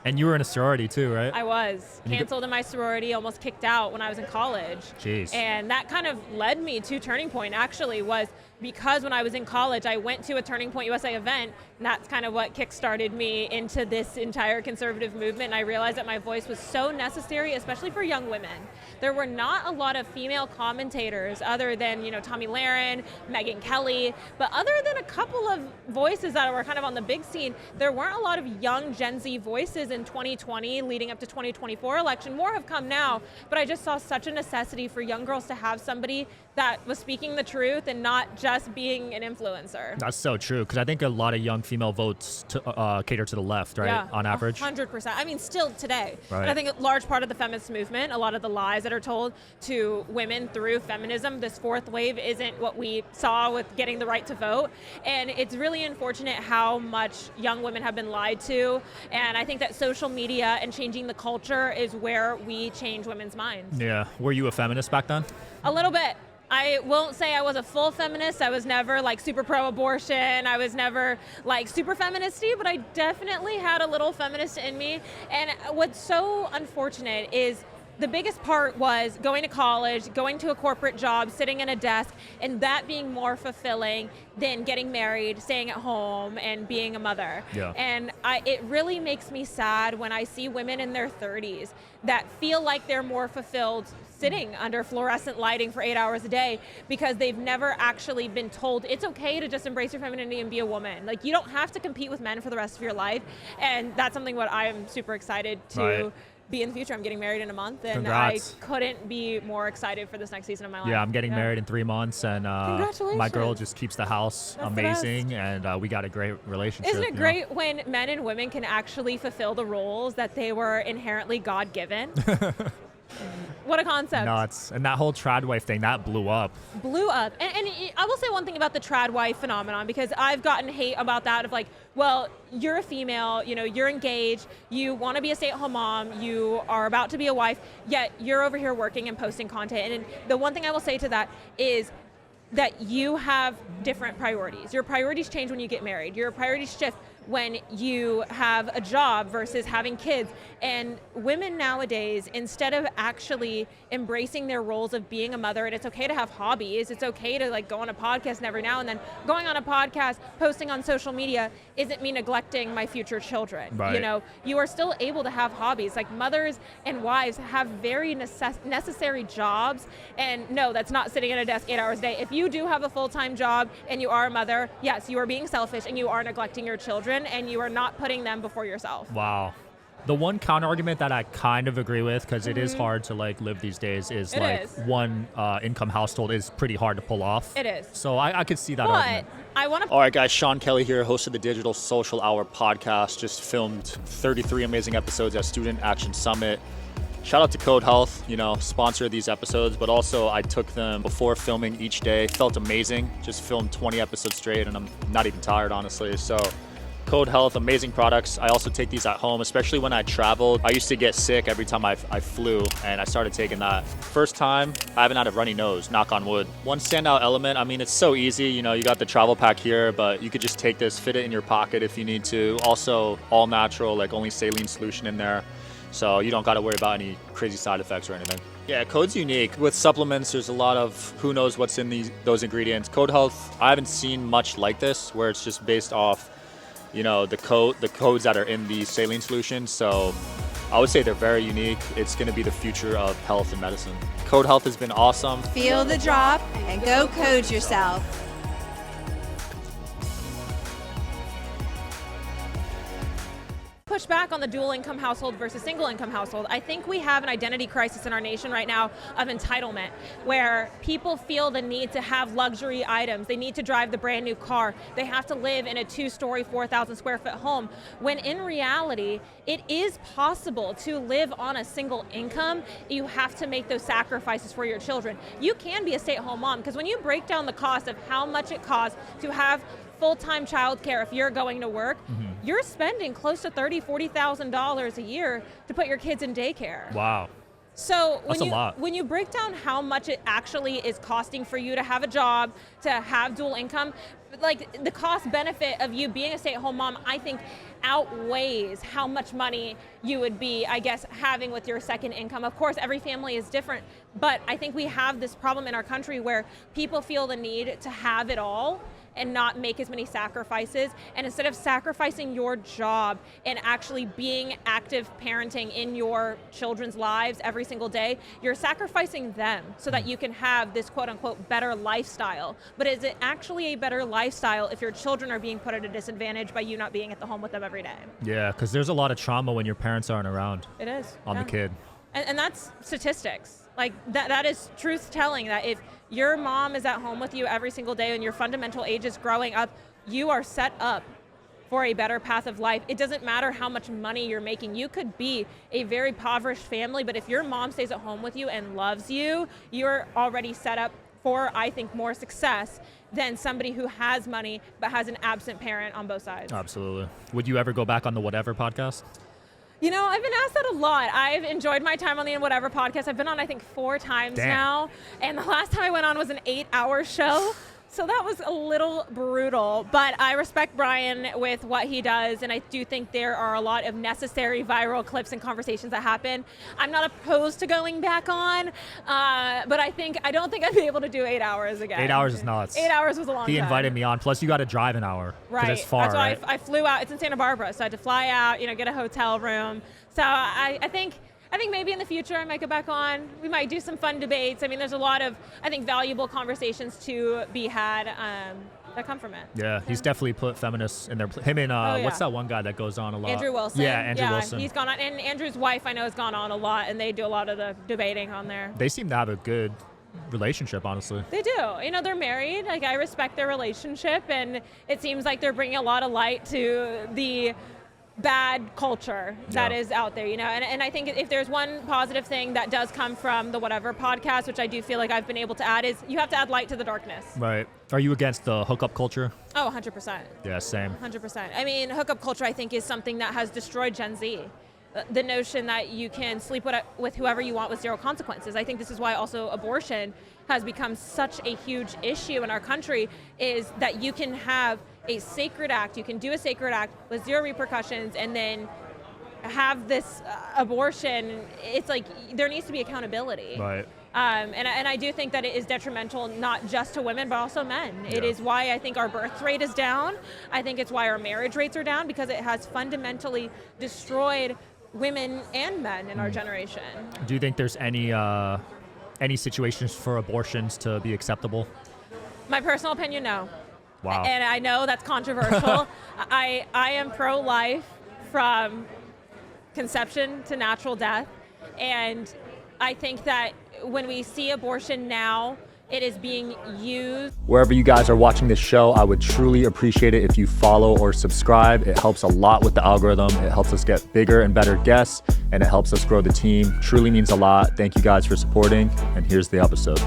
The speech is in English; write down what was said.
And you were in a sorority too, right? I was. Canceled in my sorority, almost kicked out when I was in college. Jeez. And that kind of led me to Turning Point, actually, was because when I was in college, I went to a Turning Point USA event, and that's kind of what kickstarted me into this entire conservative movement. And I realized that my voice was so necessary, especially for young women. There were not a lot of female commentators other than, Tommy Lahren, Megyn Kelly, but other than a couple of voices that were kind of on the big scene, there weren't a lot of young Gen Z voices in 2020 leading up to 2024 election. More have come now, but I just saw such a necessity for young girls to have somebody that was speaking the truth and not just being an influencer. That's so true, because I think a lot of young female votes cater to the left, right, yeah, on average? 100%. I mean, still today. Right. And I think a large part of the feminist movement, a lot of the lies that are told to women through feminism, this fourth wave isn't what we saw with getting the right to vote. And it's really unfortunate how much young women have been lied to. And I think that social media and changing the culture is where we change women's minds. Yeah. Were you a feminist back then? A little bit. I won't say I was a full feminist. I was never super pro-abortion. I was never super feministy, but I definitely had a little feminist in me. And what's so unfortunate is the biggest part was going to college, going to a corporate job, sitting in a desk, and that being more fulfilling than getting married, staying at home, and being a mother. Yeah. And it really makes me sad when I see women in their 30s that feel like they're more fulfilled sitting under fluorescent lighting for 8 hours a day because they've never actually been told it's okay to just embrace your femininity and be a woman. You don't have to compete with men for the rest of your life. And that's something what I'm super excited to be in the future. I'm getting married in a month, and Congrats. I couldn't be more excited for this next season of my life. Yeah, I'm getting married in 3 months, and Congratulations. my girl just keeps the house That's amazing, and we got a great relationship. Isn't it great when men and women can actually fulfill the roles that they were inherently God-given? What a concept. Nuts. And that whole trad wife thing, that blew up. Blew up. And I will say one thing about the trad wife phenomenon, because I've gotten hate about that of well, you're a female, you're engaged, you want to be a stay-at-home mom, you are about to be a wife, yet you're over here working and posting content. And the one thing I will say to that is that you have different priorities. Your priorities change when you get married. Your priorities shift when you have a job versus having kids. And women nowadays, instead of actually embracing their roles of being a mother, and it's okay to have hobbies, it's okay to go on a podcast every now and then, going on a podcast, posting on social media, isn't me neglecting my future children. Right. You are still able to have hobbies. Mothers and wives have very necessary jobs. And no, that's not sitting at a desk 8 hours a day. If you do have a full-time job and you are a mother, yes, you are being selfish and you are neglecting your children, and you are not putting them before yourself. Wow. The one counter argument that I kind of agree with, because it is hard to live these days, is one income household is pretty hard to pull off. It is. So I could see that but argument. I want to. All right, guys, Sean Kelly here, host of the Digital Social Hour podcast. Just filmed 33 amazing episodes at Student Action Summit. Shout out to Code Health, sponsor of these episodes, but also I took them before filming each day. Felt amazing. Just filmed 20 episodes straight, and I'm not even tired, honestly. So Code Health, amazing products. I also take these at home, especially when I traveled. I used to get sick every time I flew, and I started taking that. First time, I haven't had a runny nose, knock on wood. One standout element, it's so easy. You got the travel pack here, but you could just take this, fit it in your pocket if you need to. Also, all natural, only saline solution in there. So you don't got to worry about any crazy side effects or anything. Yeah, Code's unique. With supplements, there's a lot of who knows what's in those ingredients. Code Health, I haven't seen much like this, where it's just based off the codes that are in the saline solution. So I would say they're very unique. It's going to be the future of health and medicine. Code Health has been awesome. Feel the drop and go code yourself. Push back on the dual income household versus single income household. I think we have an identity crisis in our nation right now of entitlement, where people feel the need to have luxury items. They need to drive the brand new car. They have to live in a 2-story, 4,000 square foot home, when in reality, it is possible to live on a single income. You have to make those sacrifices for your children. You can be a stay-at-home mom, because when you break down the cost of how much it costs to have full-time childcare if you're going to work, you're spending close to $30,000, $40,000 a year to put your kids in daycare. Wow. So That's a lot. when you break down how much it actually is costing for you to have a job, to have dual income, like the cost benefit of you being a stay-at-home mom, I think outweighs how much money you would be, I guess, having with your second income. Of course, every family is different, but I think we have this problem in our country where people feel the need to have it all and not make as many sacrifices. And instead of sacrificing your job and actually being active parenting in your children's lives every single day, you're sacrificing them so that you can have this quote unquote better lifestyle. But is it actually a better lifestyle if your children are being put at a disadvantage by you not being at the home with them every day? Yeah, because there's a lot of trauma when your parents aren't around. It is. On the kid. And that's statistics. Like that is truth telling, that if your mom is at home with you every single day and your fundamental age is growing up, you are set up for a better path of life. It doesn't matter how much money you're making. You could be a very impoverished family, but if your mom stays at home with you and loves you, you're already set up for, I think, more success than somebody who has money but has an absent parent on both sides. Absolutely. Would you ever go back on the Whatever podcast? You know, I've been asked that a lot. I've enjoyed my time on the Whatever podcast. I've been on, I think, 4 times now. And the last time I went on was an 8-hour show. So that was a little brutal. But I respect Brian with what he does. And I do think there are a lot of necessary viral clips and conversations that happen. I'm not opposed to going back on. But I don't think I'd be able to do 8 hours again. 8 hours is nuts. 8 hours was a long time. He invited me on. Plus, you got to drive an hour. Right. It's far, That's why right? I flew out. It's in Santa Barbara. So I had to fly out, get a hotel room. So I think maybe in the future I might go back on. We might do some fun debates. I mean, there's a lot of, I think, valuable conversations to be had that come from it. Yeah, he's definitely put feminists in their him and what's that one guy that goes on a lot? Andrew Wilson. Yeah, Andrew Wilson. He's gone on, and Andrew's wife I know has gone on a lot, and they do a lot of the debating on there. They seem to have a good relationship, honestly. They do. They're married. Like, I respect their relationship, and it seems like they're bringing a lot of light to the bad culture that is out there, and I think if there's one positive thing that does come from the Whatever podcast, which I do feel like I've been able to add, is you have to add light to the darkness. Right. Are you against the hookup culture? Oh, 100%. Yeah, same. 100%. I mean, hookup culture, I think, is something that has destroyed Gen Z. The notion that you can sleep with whoever you want with zero consequences. I think this is why also abortion has become such a huge issue in our country, is that you can have a sacred act, you can do a sacred act with zero repercussions, and then have this abortion. It's like there needs to be accountability. Right. And I do think that it is detrimental not just to women but also men. Yeah. It is why I think our birth rate is down. I think it's why our marriage rates are down, because it has fundamentally destroyed women and men in our generation. Do you think there's any situations for abortions to be acceptable? My personal opinion, no. Wow. And I know that's controversial. I am pro-life from conception to natural death. And I think that when we see abortion now, it is being used. Wherever you guys are watching this show, I would truly appreciate it if you follow or subscribe. It helps a lot with the algorithm. It helps us get bigger and better guests, and it helps us grow the team. Truly means a lot. Thank you guys for supporting, and here's the episode.